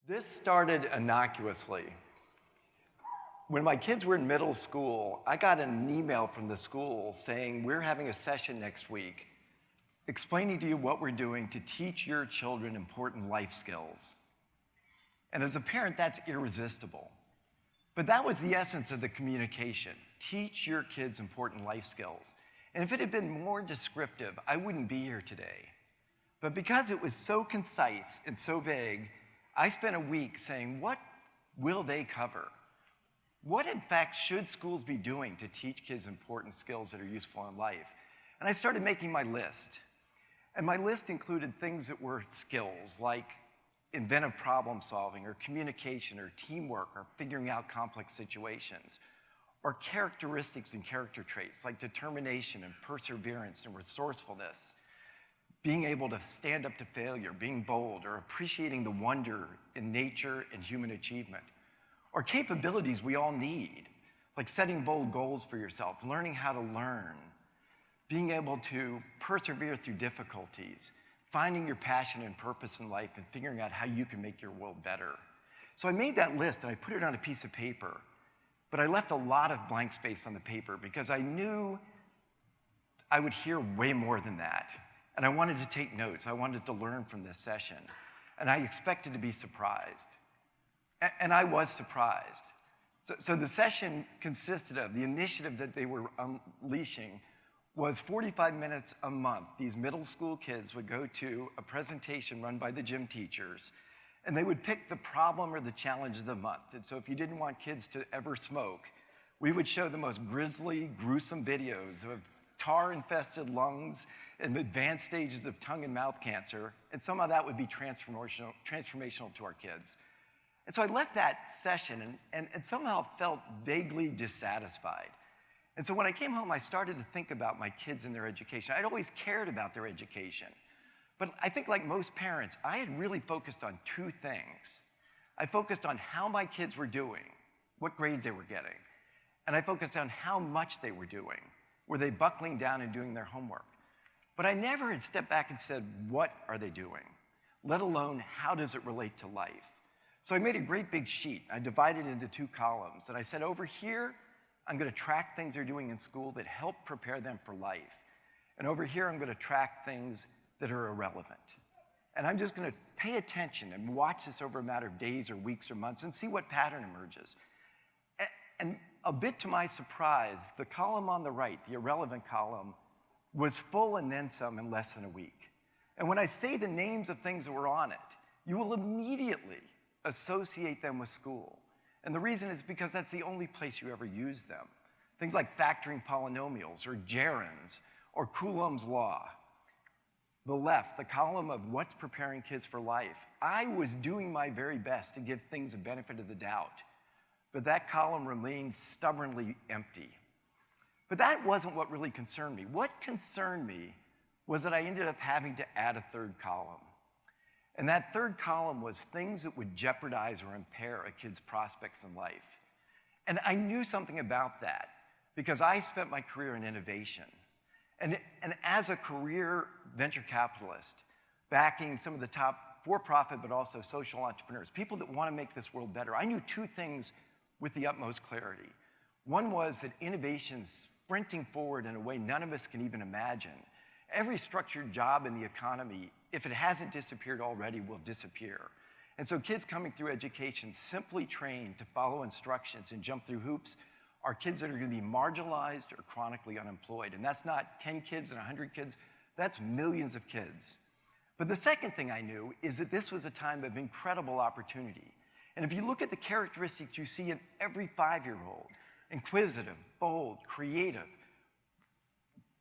This started innocuously. When my kids were in middle school, I got an email from the school saying, we're having a session next week explaining to you what we're doing to teach your children important life skills. And as a parent, that's irresistible. But that was the essence of the communication. Teach your kids important life skills. And if it had been more descriptive, I wouldn't be here today. But because it was so concise and so vague, I spent a week saying, what will they cover? What, in fact, should schools be doing to teach kids important skills that are useful in life? And I started making my list. And my list included things that were skills, like inventive problem solving, or communication, or teamwork, or figuring out complex situations, or characteristics and character traits, like determination and perseverance and resourcefulness, being able to stand up to failure, being bold, or appreciating the wonder in nature and human achievement, or capabilities we all need, like setting bold goals for yourself, learning how to learn, being able to persevere through difficulties, finding your passion and purpose in life, and figuring out how you can make your world better. So I made that list and I put it on a piece of paper, but I left a lot of blank space on the paper because I knew I would hear way more than that. And I wanted to take notes. I wanted to learn from this session. And I expected to be surprised. And I was surprised. So the session consisted of, the initiative that they were unleashing was 45 minutes a month. These middle school kids would go to a presentation run by the gym teachers, and they would pick the problem or the challenge of the month. And so if you didn't want kids to ever smoke, we would show the most grisly, gruesome videos of tar-infested lungs and advanced stages of tongue and mouth cancer, and somehow that would be transformational to our kids. And so I left that session and somehow felt vaguely dissatisfied. And so when I came home, I started to think about my kids and their education. I'd always cared about their education. But I think like most parents, I had really focused on two things. I focused on how my kids were doing, what grades they were getting, and I focused on how much they were doing. Were they buckling down and doing their homework? But I never had stepped back and said, what are they doing? Let alone, how does it relate to life? So I made a great big sheet. I divided it into two columns. And I said, over here, I'm going to track things they're doing in school that help prepare them for life. And over here, I'm going to track things that are irrelevant. And I'm just going to pay attention and watch this over a matter of days or weeks or months and see what pattern emerges. And a bit to my surprise, the column on the right, the irrelevant column, was full and then some in less than a week. And when I say the names of things that were on it, you will immediately associate them with school. And the reason is because that's the only place you ever use them. Things like factoring polynomials, or gerunds, or Coulomb's law. The left, the column of what's preparing kids for life. I was doing my very best to give things a benefit of the doubt. But that column remained stubbornly empty. But that wasn't what really concerned me. What concerned me was that I ended up having to add a third column. And that third column was things that would jeopardize or impair a kid's prospects in life. And I knew something about that because I spent my career in innovation. And as a career venture capitalist, backing some of the top for-profit but also social entrepreneurs, people that want to make this world better, I knew two things with the utmost clarity. One was that innovation's sprinting forward in a way none of us can even imagine. Every structured job in the economy, if it hasn't disappeared already, will disappear. And so kids coming through education simply trained to follow instructions and jump through hoops are kids that are going to be marginalized or chronically unemployed. And that's not 10 kids and 100 kids, that's millions of kids. But the second thing I knew is that this was a time of incredible opportunity. And if you look at the characteristics you see in every 5-year-old, inquisitive, bold, creative,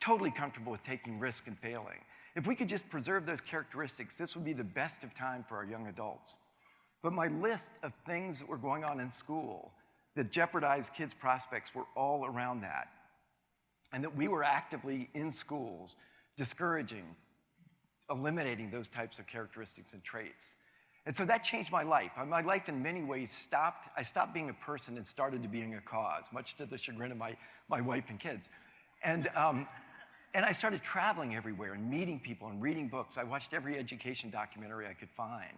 totally comfortable with taking risk and failing. If we could just preserve those characteristics, this would be the best of time for our young adults. But my list of things that were going on in school that jeopardized kids' prospects were all around that. And that we were actively in schools discouraging, eliminating those types of characteristics and traits. And so that changed my life. My life in many ways stopped. I stopped being a person and started to being a cause, much to the chagrin of my wife and kids. And I started traveling everywhere and meeting people and reading books. I watched every education documentary I could find.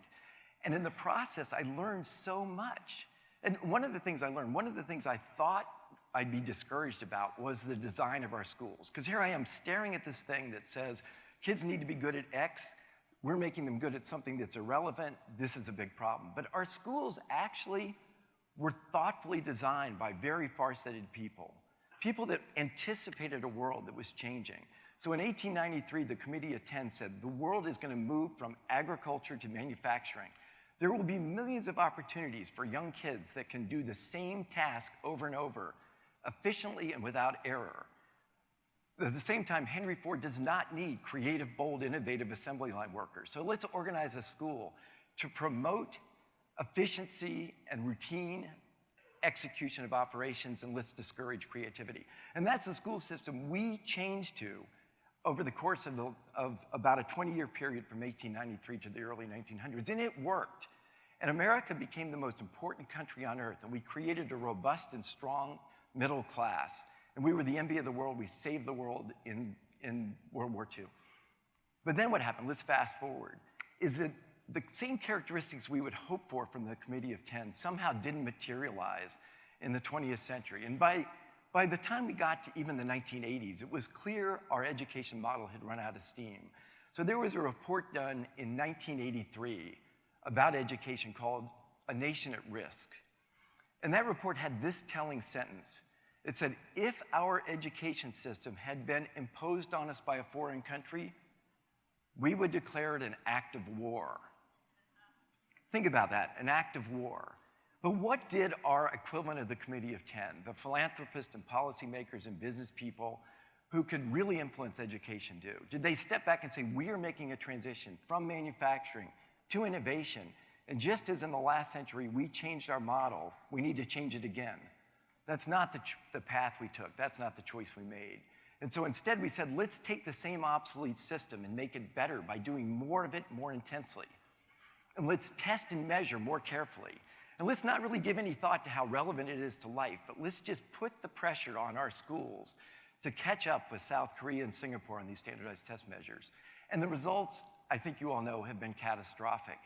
And in the process, I learned so much. And one of the things I thought I'd be discouraged about was the design of our schools. Because here I am staring at this thing that says, kids need to be good at X, we're making them good at something that's irrelevant, this is a big problem. But our schools actually were thoughtfully designed by very far-sighted people that anticipated a world that was changing. So in 1893, the Committee of 10 said, the world is going to move from agriculture to manufacturing. There will be millions of opportunities for young kids that can do the same task over and over, efficiently and without error. At the same time, Henry Ford does not need creative, bold, innovative assembly line workers. So let's organize a school to promote efficiency and routine execution of operations, and let's discourage creativity. And that's the school system we changed to over the course of about a 20-year period from 1893 to the early 1900s, and it worked. And America became the most important country on earth, and we created a robust and strong middle class. And we were the envy of the world. We saved the world in World War II. But then what happened, let's fast forward, is that the same characteristics we would hope for from the Committee of 10 somehow didn't materialize in the 20th century. And by the time we got to even the 1980s, it was clear our education model had run out of steam. So there was a report done in 1983 about education called A Nation at Risk. And that report had this telling sentence. It said, if our education system had been imposed on us by a foreign country, we would declare it an act of war. Think about that, an act of war. But what did our equivalent of the Committee of 10, the philanthropists and policymakers and business people who could really influence education do? Did they step back and say, we are making a transition from manufacturing to innovation, and just as in the last century we changed our model, we need to change it again? That's not the path we took. That's not the choice we made. And so instead we said, let's take the same obsolete system and make it better by doing more of it more intensely. And let's test and measure more carefully. And let's not really give any thought to how relevant it is to life, but let's just put the pressure on our schools to catch up with South Korea and Singapore on these standardized test measures. And the results, I think you all know, have been catastrophic.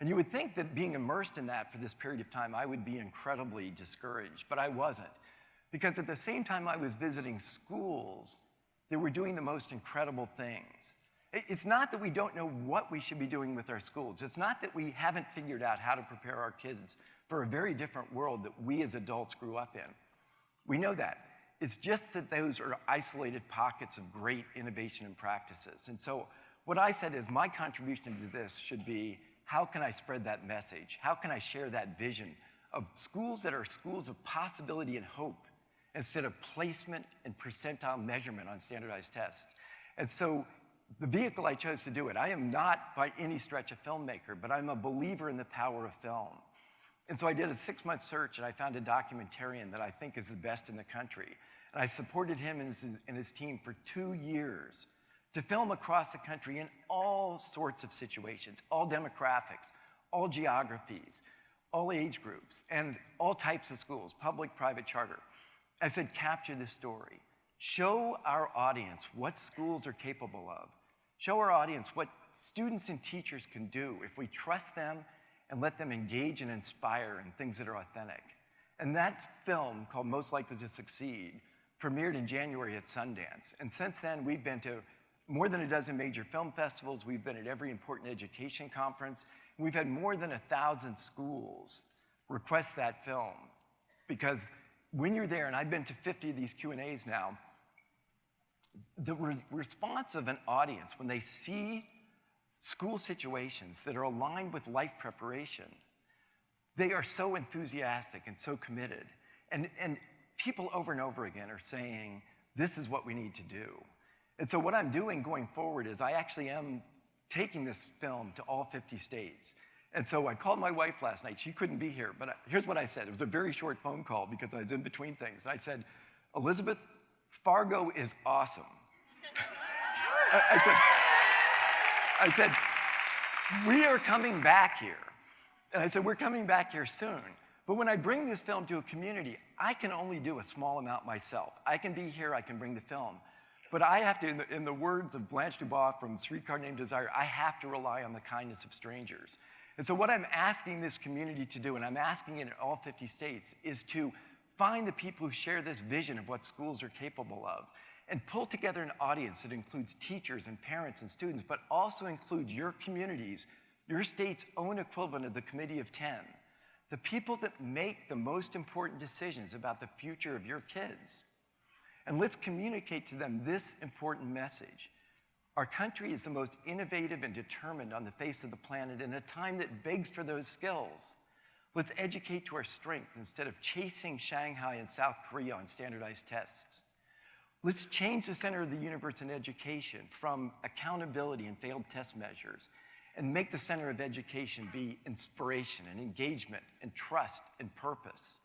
And you would think that being immersed in that for this period of time, I would be incredibly discouraged, but I wasn't. Because at the same time I was visiting schools that were doing the most incredible things. It's not that we don't know what we should be doing with our schools. It's not that we haven't figured out how to prepare our kids for a very different world that we as adults grew up in. We know that. It's just that those are isolated pockets of great innovation and practices. And so what I said is my contribution to this should be, how can I spread that message? How can I share that vision of schools that are schools of possibility and hope instead of placement and percentile measurement on standardized tests? And so the vehicle I chose to do it, I am not by any stretch a filmmaker, but I'm a believer in the power of film. And so I did a 6-month search and I found a documentarian that I think is the best in the country. And I supported him and his team for 2 years to film across the country in all sorts of situations, all demographics, all geographies, all age groups, and all types of schools, public, private, charter. I said, capture this story. Show our audience what schools are capable of. Show our audience what students and teachers can do if we trust them and let them engage and inspire in things that are authentic. And that film, called Most Likely to Succeed, premiered in January at Sundance. And since then, we've been to more than a dozen major film festivals. We've been at every important education conference. We've had more than 1,000 schools request that film. Because when you're there, and I've been to 50 of these Q&As now, the response of an audience when they see school situations that are aligned with life preparation, they are so enthusiastic and so committed. And people over and over again are saying, this is what we need to do. And so what I'm doing going forward is I actually am taking this film to all 50 states. And so I called my wife last night. She couldn't be here, but here's what I said. It was a very short phone call because I was in between things. And I said, Elizabeth, Fargo is awesome. I said, we are coming back here. And I said, we're coming back here soon. But when I bring this film to a community, I can only do a small amount myself. I can be here, I can bring the film. But I have to, in the words of Blanche Dubois from Streetcar Named Desire, I have to rely on the kindness of strangers. And so what I'm asking this community to do, and I'm asking it in all 50 states, is to find the people who share this vision of what schools are capable of and pull together an audience that includes teachers and parents and students, but also includes your communities, your state's own equivalent of the Committee of 10, the people that make the most important decisions about the future of your kids. And let's communicate to them this important message. Our country is the most innovative and determined on the face of the planet in a time that begs for those skills. Let's educate to our strength instead of chasing Shanghai and South Korea on standardized tests. Let's change the center of the universe in education from accountability and failed test measures and make the center of education be inspiration and engagement and trust and purpose.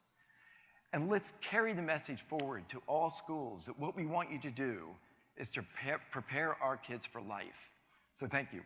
And let's carry the message forward to all schools that what we want you to do is to prepare our kids for life. So thank you.